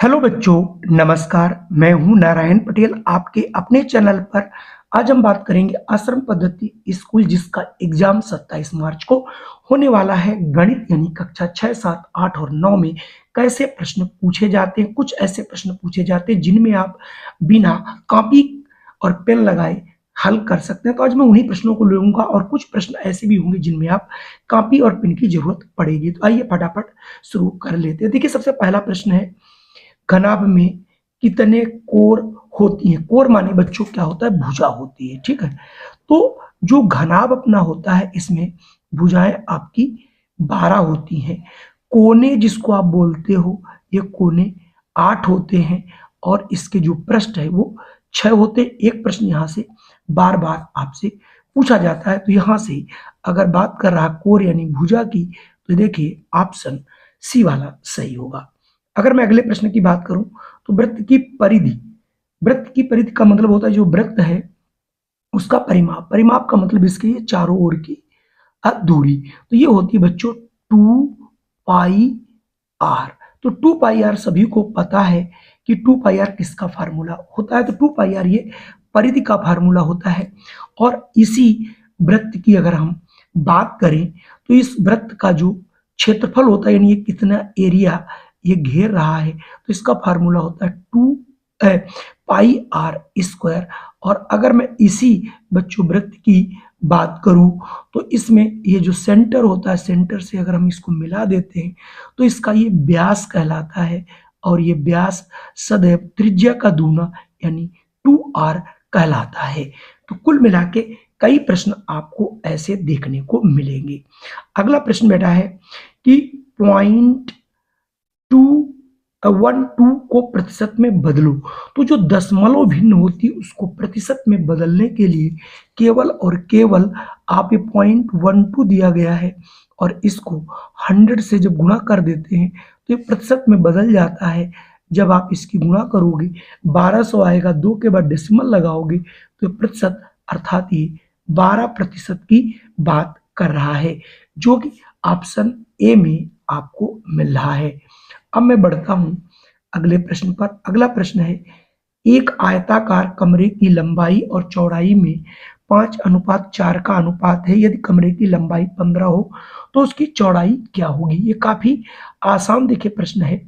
Hello बच्चों, नमस्कार। मैं हूं नारायण पटेल आपके अपने चैनल पर। आज हम बात करेंगे आश्रम पद्धति स्कूल, जिसका एग्जाम 27 मार्च को होने वाला है। गणित यानी कक्षा 6, 7, 8 और 9 में कैसे प्रश्न पूछे जाते हैं। कुछ ऐसे प्रश्न पूछे जाते हैं जिनमें आप बिना कॉपी और पेन लगाए हल कर सकते हैं। तो आज मैं उन्हीं प्रश्नों को लूंगा और कुछ प्रश्न ऐसे भी होंगे जिनमें आप कॉपी और पेन की जरूरत पड़ेगी। तो आइए फटाफट शुरू कर लेते हैं। देखिए, सबसे पहला प्रश्न है, घनाभ में कितने कोर होती हैं। कोर माने बच्चों क्या होता है, भुजा होती है। ठीक है, तो जो घनाभ अपना होता है, इसमें भुजाएं आपकी 12 होती हैं। कोने जिसको आप बोलते हो, ये कोने 8 होते हैं और इसके जो पृष्ठ है वो 6 होते हैं। एक प्रश्न यहाँ से बार बार आपसे पूछा जाता है, तो यहाँ से अगर बात कर रहा कोर यानी भुजा की, तो देखिए ऑप्शन सी वाला सही होगा। अगर मैं अगले प्रश्न की बात करूं, तो वृत्त की परिधि। वृत्त की परिधि का मतलब होता है जो वृत्त है उसका परिमाप। परिमाप का मतलब इसके ये चारों ओर की दूरी। तो ये होती है बच्चों 2 पाई आर। तो 2 पाई आर सभी को पता है कि 2 पाई आर किसका फार्मूला होता है। तो 2 पाई आर ये परिधि का फार्मूला होता है। और इसी वृत्त की अगर हम बात करें, तो इस वृत्त का जो क्षेत्रफल होता है, यानी ये कितना एरिया ये घेर रहा है, तो इसका फार्मूला होता है 2 पाई आर स्क्वायर। और अगर मैं इसी बच्चों वृत्त की बात करूं, तो इसमें ये जो सेंटर होता है, सेंटर से अगर हम इसको मिला देते हैं, तो इसका ये व्यास कहलाता है। और ये व्यास सदैव त्रिज्या का दूना यानी 2r कहलाता है। तो कुल मिला के कई प्रश्न आपको ऐसे देखने को मिलेंगे। अगला प्रश्न बेटा है कि पॉइंट 12 को प्रतिशत में बदलो। तो जो दशमलव भिन्न होती है उसको प्रतिशत में बदलने के लिए केवल और केवल आप ये 0.12 दिया गया है और इसको 100 से जब गुणा कर देते हैं तो ये प्रतिशत में बदल जाता है। जब आप इसकी गुणा करोगे 1200 आएगा, 2 के बाद डेसिमल लगाओगे तो ये प्रतिशत अर्थात ये 12% की बात कर रहा है, जो कि ऑप्शन ए में आपको मिल रहा है। अब मैं बढ़ता हूं अगले प्रश्न पर। अगला प्रश्न है, एक आयताकार कमरे की लंबाई और चौड़ाई में 5:4 का अनुपात है। यदि कमरे की लंबाई 15 हो तो उसकी चौड़ाई क्या होगी। ये काफी आसान देखिए प्रश्न है।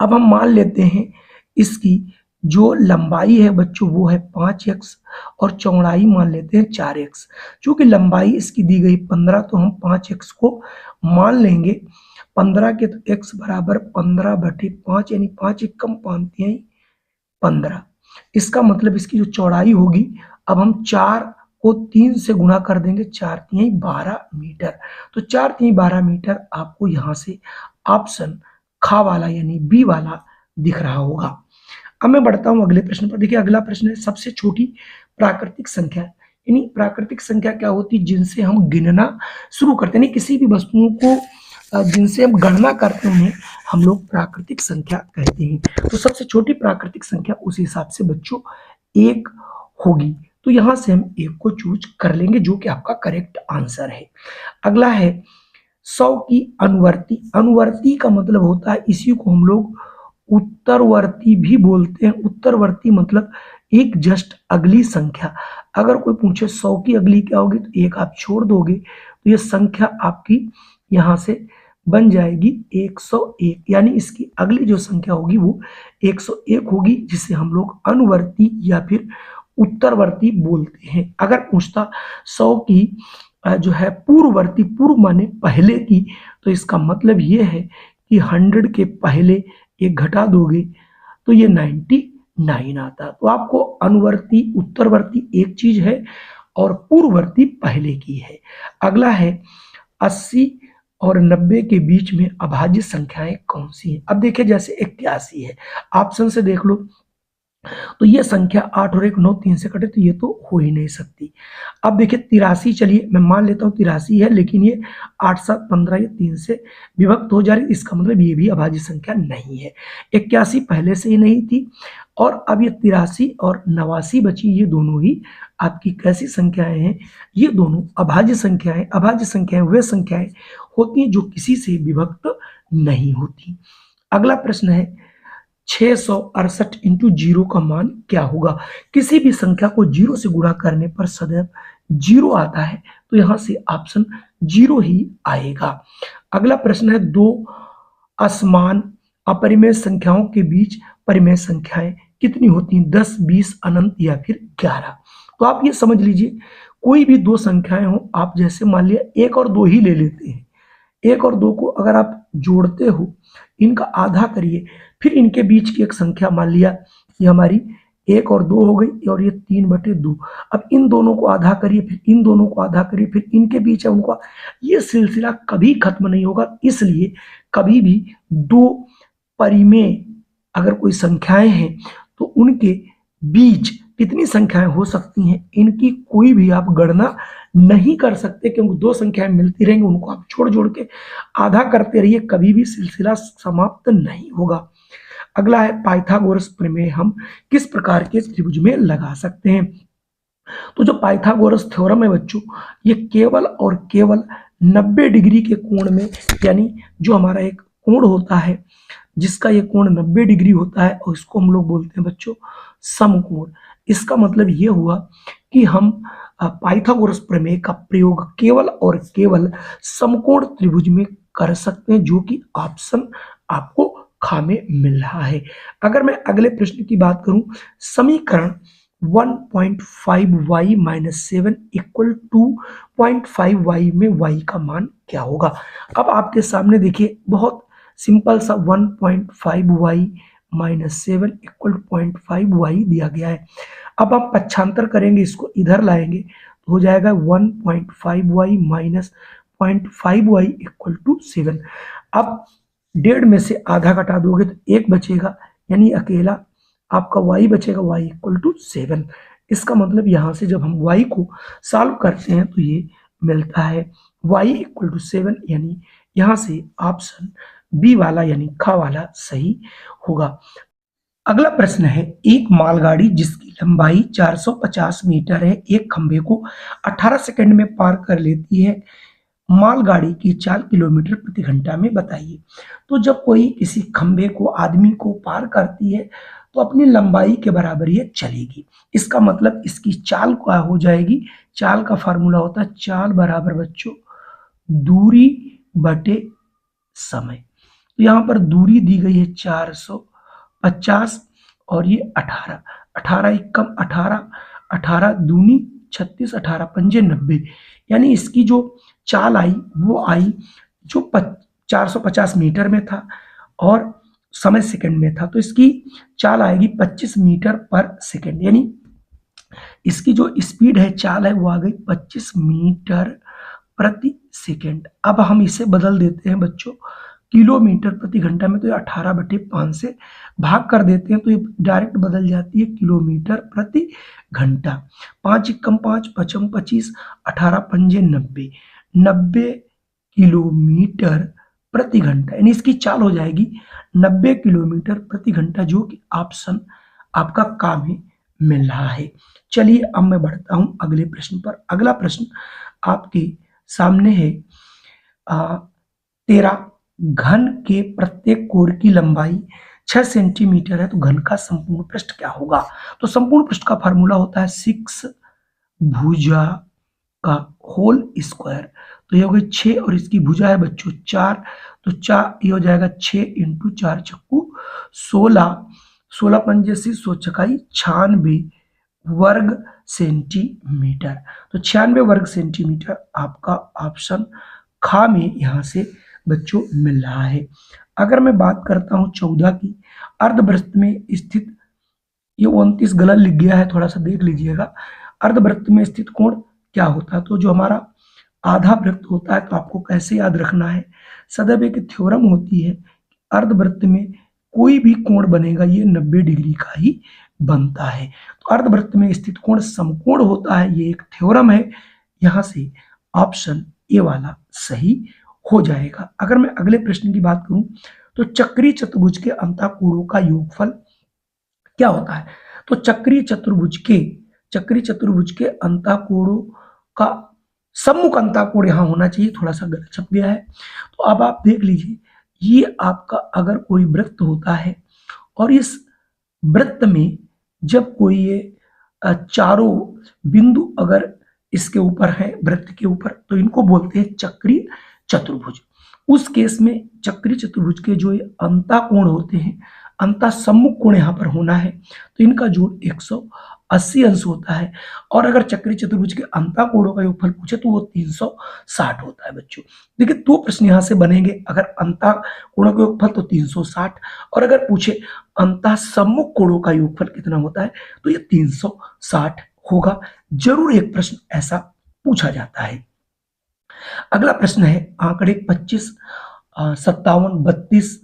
अब हम मान लेते हैं इसकी जो लंबाई है बच्चों वो है 5x और चौड़ाई मान लेते हैं 4x। चूंकि लंबाई इसकी दी गई 15, तो हम 5x को मान लेंगे। 15 के तो x बराबर 15/5 यानी 5 एकम 5×15। इसका मतलब इसकी जो चौड़ाई होगी, अब हम 4 को 3 से गुणा कर देंगे, 4×3 = 12 मीटर। तो 4×3 = 12 मीटर आपको यहाँ से ऑप्शन खा वाला यानी बी वाला दिख रहा होगा। अब मैं बढ़ता हूं अगले प्रश्न पर। देखिए, अगला प्रश्न है, सबसे छोटी प्राकृतिक संख्या। यानी प्राकृतिक संख्या क्या होती है, जिनसे हम गिनना शुरू करते हैं। किसी भी वस्तुओं को जिनसे हम गणना करते हैं हम लोग प्राकृतिक संख्या कहते हैं। तो सबसे छोटी प्राकृतिक संख्या उस हिसाब से बच्चों 1 होगी। तो यहां से हम 1 को चूज कर लेंगे, जो कि आपका करेक्ट आंसर है। अगला है 100 की अनुवर्ती। अनुवर्ती का मतलब होता है, इसी को हम लोग उत्तरवर्ती भी बोलते हैं। उत्तरवर्ती मतलब एक जस्ट अगली संख्या। अगर कोई पूछे 100 की अगली क्या होगी, तो 1 आप छोड़ दोगे तो ये संख्या आपकी यहां से बन जाएगी 101। यानी इसकी अगली जो संख्या होगी वो 101 होगी, जिसे हम लोग अनुवर्ती या फिर उत्तरवर्ती बोलते हैं। अगर पूछता 100 की जो है पूर्ववर्ती, पूर्व माने पहले की, तो इसका मतलब ये है कि 100 के पहले एक घटा दोगे तो ये 99 आता। तो आपको अनुवर्ती उत्तरवर्ती एक चीज है और पूर्ववर्ती पहले की है। अगला है 80 और 90 के बीच में अभाज्य संख्याएं कौन सी हैं। अब देखिए, जैसे 81 है, ऑप्शन से देख लो, तो ये संख्या 8 और 1 9 3 से कटे, तो ये तो हो ही नहीं सकती। अब देखिए 83, चलिए मैं मान लेता हूँ 83 है, लेकिन ये 8 7 15 ये 3 से विभक्त हो जा रही, इसका मतलब ये भी अभाज्य संख्या नहीं है। 81 पहले से ही नहीं थी और अब ये 83 और 89 बची, ये दोनों ही आपकी कैसी संख्याएं हैं, ये दोनों अभाज्य संख्याएं। अभाज्य संख्याएं वे संख्याएं होती हैं जो किसी से विभक्त नहीं होती। अगला प्रश्न है, 668 इंटू 0 का मान क्या होगा। किसी भी संख्या को 0 से गुणा करने पर सदैव 0 आता है, तो यहां से ऑप्शन 0 ही आएगा। अगला प्रश्न है, दो असमान अपरिमेय संख्याओं के बीच परिमेय संख्याएं कितनी होती हैं, 10, 20, अनंत या फिर 11। तो आप ये समझ लीजिए, कोई भी दो संख्याएं हो, आप जैसे मान लिया 1 और 2 ही ले लेते हैं। 1 और 2 को अगर आप जोड़ते हो, इनका आधा करिए, फिर इनके बीच की एक संख्या मान लिया ये हमारी 1 और 2 हो गई, और ये 3/2। अब इन दोनों को आधा करिए, फिर इन दोनों को आधा करिए, फिर इनके बीच है उनको, ये सिलसिला कभी खत्म नहीं होगा। इसलिए कभी भी दो परिमेय अगर कोई संख्याएं हैं तो उनके बीच कितनी संख्याएं हो सकती हैं, इनकी कोई भी आप गणना नहीं कर सकते, क्योंकि दो संख्याएं मिलती रहेंगी, उनको आप जोड़ जोड़ के आधा करते रहिए, कभी भी सिलसिला समाप्त नहीं होगा। अगला है, पाइथागोरस प्रमेय हम किस प्रकार के त्रिभुज में लगा सकते हैं। तो जो पाइथागोरस थ्योरम है बच्चों, ये केवल और केवल 90 डिग्री के कोण में, यानी जो हमारा एक कोण होता है जिसका ये कोण 90 डिग्री होता है, और इसको हम लोग बोलते हैं बच्चों समकोण। इसका मतलब ये हुआ कि हम पाइथागोरस प्रमेय का प्रयोग केवल और केवल समकोण त्रिभुज में कर सकते हैं, जो कि ऑप्शन आपको खा में मिल रहा है। अगर मैं अगले प्रश्न की बात करूं, समीकरण 1.5y माइनस 7 इक्वल 2.5y में y का मान क्या होगा। अब आपके सामने देखिए, बहुत सिंपल सा 1.5y माइनस 7 इक्वल 0.5y दिया गया है। अब आप पक्षांतर करेंगे, इसको इधर लाएंगे तो हो जाएगा 1.5y minus 0.5y equal to 7। अब 1.5 में से आधा घटा दोगे तो 1 बचेगा, यानी अकेला आपका y बचेगा, y इक्वल टू 7। इसका मतलब यहां से जब हम y को सॉल्व करते हैं तो ये मिलता है y इक्वल टू 7, यानी यहां से ऑप्शन बी वाला यानी खा वाला सही होगा। अगला प्रश्न है, एक मालगाड़ी जिसकी लंबाई 450 मीटर है, एक खंभे को 18 सेकंड में पार कर लेती है, मालगाड़ी की चाल किलोमीटर प्रति घंटा में बताइए। तो जब कोई किसी खंभे को, आदमी को पार करती है तो अपनी लंबाई के बराबर ये चलेगी। इसका मतलब इसकी चाल क्या हो जाएगी, चाल का फार्मूला होता है चाल बराबर बच्चों दूरी बटे समय। तो यहाँ पर दूरी दी गई है 450 और ये 18, 18 एकम 18, 18 दूनी 36, 18 पंजे 90, यानी इसकी जो चाल आई वो आई जो 450 मीटर में था और समय सेकंड में था, तो इसकी चाल आएगी 25 मीटर पर सेकंड, यानी इसकी जो स्पीड है, चाल है, वो आ गई 25 मीटर प्रति सेकंड। अब हम इसे बदल देते हैं बच्चों किलोमीटर प्रति घंटा में, तो ये 18/5 से भाग कर देते हैं तो ये डायरेक्ट बदल जाती है किलोमीटर प्रति घंटा। 5 एकम 5, 5 25, 18 पंजे 90, 90 किलोमीटर प्रति घंटा, यानी इसकी चाल हो जाएगी 90 किलोमीटर प्रति घंटा, जो कि ऑप्शन आपका काम में मिल रहा है। चलिए अब मैं बढ़ता हूं अगले प्रश्न पर। अगला प्रश्न आपके सामने है, तेरा घन के प्रत्येक कोण की लंबाई 6 सेंटीमीटर है, तो घन का संपूर्ण पृष्ठ क्या होगा। तो संपूर्ण पृष्ठ का फार्मूला होता है 6 भुजा का होल स्क्वायर। तो ये हो गई 6 और इसकी भुजा है बच्चों 4, तो 4 ये हो जाएगा 6 इंटू 4 चक्कू 16, 16 पंजे से 100 चकाई 96 वर्ग सेंटीमीटर। तो 96 वर्ग सेंटीमीटर आपका ऑप्शन खा में यहां से बच्चों मिल रहा है। अगर मैं बात करता हूं 14 की, अर्धवृत्त में स्थित, ये 29 गलत लिख गया है, थोड़ा सा देख लीजिएगा। अर्धवृत्त में स्थित कोण क्या होता है, तो जो हमारा आधा वृत्त होता है, तो आपको कैसे याद रखना है, सदैव एक थ्योरम होती है, अर्धवृत्त में कोई भी कोण बनेगा ये 90 डिग्री का ही बनता है। तो अर्धवृत्त में स्थित कोण समकोण होता है, ये एक थ्योरम है, यहां से ऑप्शन ए वाला सही हो जाएगा। अगर मैं अगले प्रश्न की बात करूं, तो चक्रीय चतुर्भुज के अंतःकोणों का योगफल क्या होता है। तो चक्रीय चतुर्भुज के अंतःकोणों का सम्मुख अंतःकोण यहां होना चाहिए, थोड़ा सा गलत छप गया है। तो अब आप देख लीजिए, ये आपका अगर कोई वृत्त होता है और इस वृत्त में जब कोई ये चारों बिंदु अगर इसके ऊपर है, वृत्त के ऊपर, तो इनको बोलते हैं चक्रीय चतुर्भुज। उस केस में चक्रीय चतुर्भुज के जो ये अंता कोण होते हैं, अंता सम्मुख कोण यहाँ पर होना है, तो इनका जोड़ 180 अंश होता है। और अगर चक्रीय चतुर्भुज के अंता कोणों का योगफल पूछे तो वो 360 होता है बच्चों। देखिए दो प्रश्न यहाँ से बनेंगे, अगर अंता कोणों का योगफल तो 360, और अगर पूछे अंता सम्मुख कोणों का योगफल कितना होता है तो ये 360 होगा। जरूर एक प्रश्न ऐसा पूछा जाता है। अगला प्रश्न है आंकड़े 25, 57, 32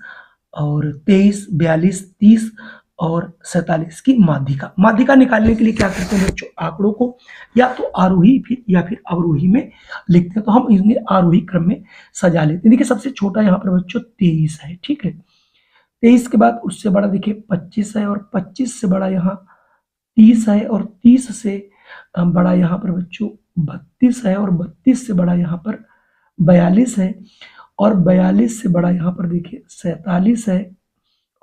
और 23, 42, 30 और 47 की माध्यिका। माध्यिका निकालने के लिए क्या करते हैं बच्चों, आंकड़ों को या तो आरोही फिर या फिर अवरोही में लिखते हैं, तो हम इन्हें आरोही क्रम में सजा लेते हैं। देखिए सबसे छोटा यहाँ पर बच्चों 23 है, ठीक है। 23 के बाद उससे बड़ा देखिए 25 है, और 25 से बड़ा यहाँ 30 है, और 30 से बड़ा यहाँ पर बच्चों 32 है, और 32 से बड़ा यहाँ पर 42 है, और 42 से बड़ा यहाँ पर देखिए 47 है,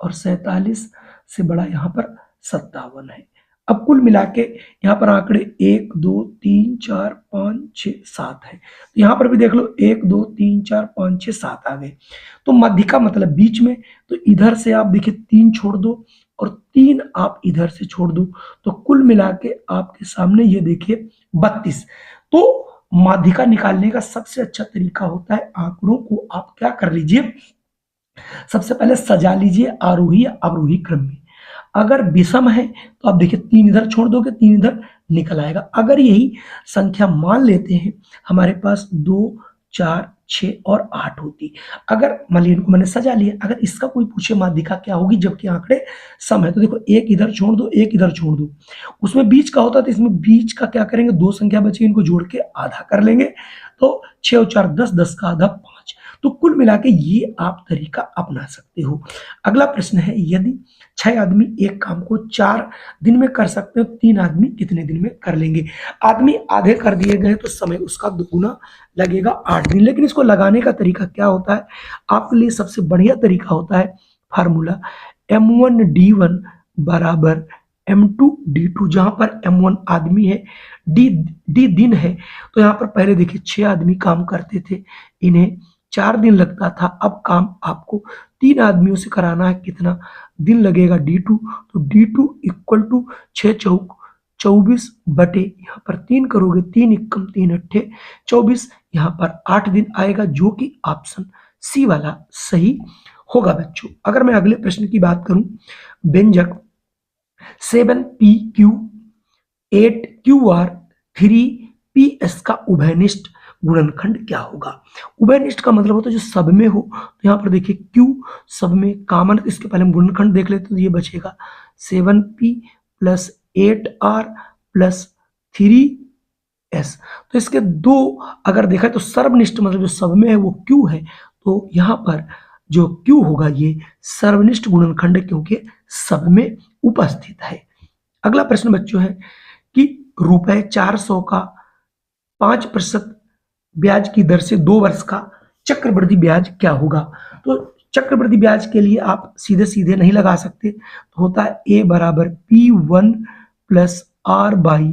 और 47 से बड़ा यहाँ पर 57 है। अब कुल मिला के यहाँ पर आंकड़े 1, 2, 3, 4, 5, 6, 7 है। तो यहाँ पर भी देख लो 1, 2, 3, 4, 5, 6, 7 आ गए। तो माध्यिका मतलब बीच में, तो इधर से आप देखिए 3 छोड़ दो और 3 आप इधर से छोड़ दो, तो कुल मिला के आपके सामने ये देखिए 32। तो माध्यिका निकालने का सबसे अच्छा तरीका होता है, आंकड़ों को आप क्या कर लीजिए, सबसे पहले सजा लीजिए आरोही या अवरोही क्रम में। अगर विषम है तो आप देखिए 3 इधर छोड़ दोगे, 3 इधर निकल आएगा। अगर यही संख्या मान लेते हैं हमारे पास 2, 4, 6 और 8 होती, अगर मान लीजिए इनको मैंने सजा लिया, अगर इसका कोई पूछे माध्यिका क्या होगी जबकि आंकड़े सम है, तो देखो 1 इधर छोड़ दो, 1 इधर छोड़ दो, उसमें बीच का होता है, तो इसमें बीच का क्या करेंगे, 2 संख्या बची, इनको जोड़ के आधा कर लेंगे, तो 6 और 4 10, 10 का आधा 5। तो कुल मिला के ये आप तरीका अपना सकते हो। अगला प्रश्न है, यदि 6 आदमी एक काम को 4 दिन में कर सकते हो, 3 आदमी कितने दिन में कर लेंगे। आदमी आधे कर दिए गए तो समय उसका दुगुना लगेगा 8 दिन। लेकिन इसको लगाने का तरीका क्या होता है, आपके लिए सबसे बढ़िया तरीका होता है फार्मूला M1D1 बराबर M2D2, जहां पर M1 आदमी है, D दिन है। तो यहाँ पर पहले देखिए 6 आदमी काम करते थे, इन्हें 4 दिन लगता था, अब काम आपको 3 आदमियों से कराना है, कितना दिन लगेगा D2, तो D2 इक्वल टू 6 चौक 24 बटे यहाँ पर 3 करोगे, 3 एकम 3 अट्ठे 24, यहाँ पर 8 दिन आएगा, जो कि ऑप्शन सी वाला सही होगा बच्चों। अगर मैं अगले प्रश्न की बात करूं, व्यंजक 7PQ 8QR 3PS का उभयनिष्ठ गुणनखंड क्या होगा। उभयनिष्ठ का मतलब होता है जो सब में हो, तो यहाँ पर देखिए Q सब में कॉमन, इसके पहले हम गुणनखंड देख लेते, तो ये बचेगा 7P plus 8R plus 3S। तो इसके दो अगर देखा तो सर्वनिष्ठ मतलब जो सब में है वो Q है, तो यहाँ पर जो Q होगा ये सर्वनिष्ठ गुणनखंड है, क्योंकि सब में उपस्थित है। अगला प्रश्न बच्चों है कि ₹400 का 5% ब्याज की दर से 2 वर्ष का चक्रवृद्धि ब्याज क्या होगा। तो चक्रवृद्धि ब्याज के लिए आप सीधे सीधे नहीं लगा सकते, तो होता है A बराबर P1 प्लस R बाई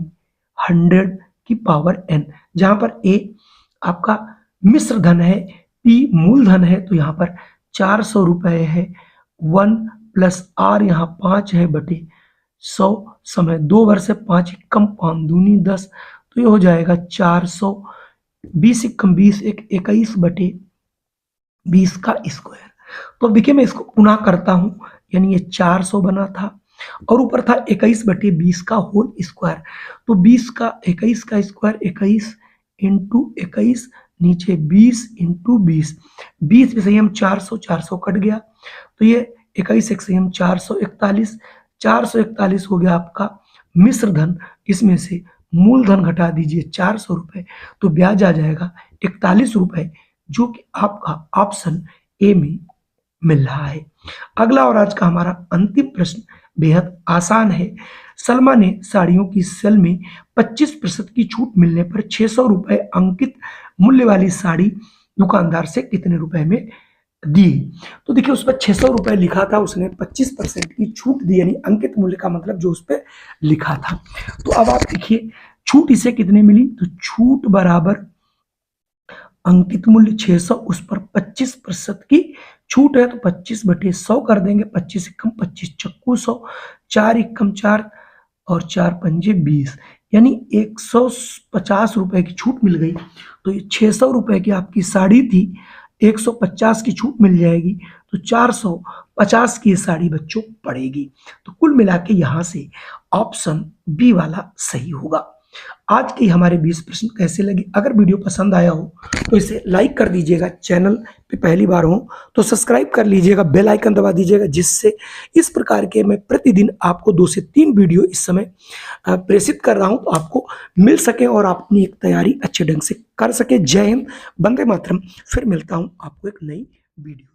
100 की पावर n, जहां पर A आपका मिश्र धन है, P मूलधन है, तो यहाँ पर 400 रुपए है, 1 प्लस R यहाँ 5 है बटे 100, समय 2 वर्ष है, 5 कम 5 दूनी 10, तो ये हो जाएगा 400, 20 कम 20 21 बटे 20 का स्क्वायर। तो अब देखिए मैं इसको गुना करता हूं, यानी ये 400 बना था और ऊपर था 21 बटे 20 का होल स्क्वायर, तो 20 का 21 का स्क्वायर 21 इंटू 21, नीचे 20 इंटू 20, 20 में से हम 400 कट गया, तो ये 21 एक से हम 441, 441 हो गया आपका मिश्र धन, इसमें से मूलधन घटा दीजिए 400 रुपए, तो ब्याज आ जाएगा 41 रुपए, जो कि आपका ऑप्शन ए में मिल रहा है। अगला और आज का हमारा अंतिम प्रश्न बेहद आसान है। सलमा ने साड़ियों की सेल में 25% की छूट मिलने पर 600 रुपए अंकित मूल्य वाली साड़ी दुकानदार से कितने रुपए में दिए। तो देखिए उस पर 600 रुपये लिखा था, उसने 25% की छूट दी, यानी अंकित मूल्य का मतलब जो उस पर लिखा था। तो अब आप देखिए छूट इसे कितने मिली, तो छूट बराबर अंकित मूल्य 600, उस पर 25% की छूट है, तो 25/100 कर देंगे। 25 एकम 25 चक्कू 100, 4 एकम 4 और 4 पंजे 20, यानी 150 रुपए की छूट मिल गई। तो ये 600 रुपए की आपकी साड़ी थी, 150 की छूट मिल जाएगी, तो 450 की ये साड़ी बच्चों पड़ेगी। तो कुल मिला के यहाँ से ऑप्शन बी वाला सही होगा। आज के हमारे 20 प्रश्न कैसे लगे? अगर वीडियो पसंद आया हो तो इसे लाइक कर दीजिएगा, चैनल पे पहली बार हो तो सब्सक्राइब कर लीजिएगा, बेल आइकन दबा दीजिएगा, जिससे इस प्रकार के मैं प्रतिदिन आपको 2 से 3 वीडियो इस समय प्रेषित कर रहा हूं, तो आपको मिल सके और आप अपनी एक तैयारी अच्छे ढंग से कर सके। जय हिंद, वंदे मातरम। फिर मिलता हूं आपको एक नई वीडियो।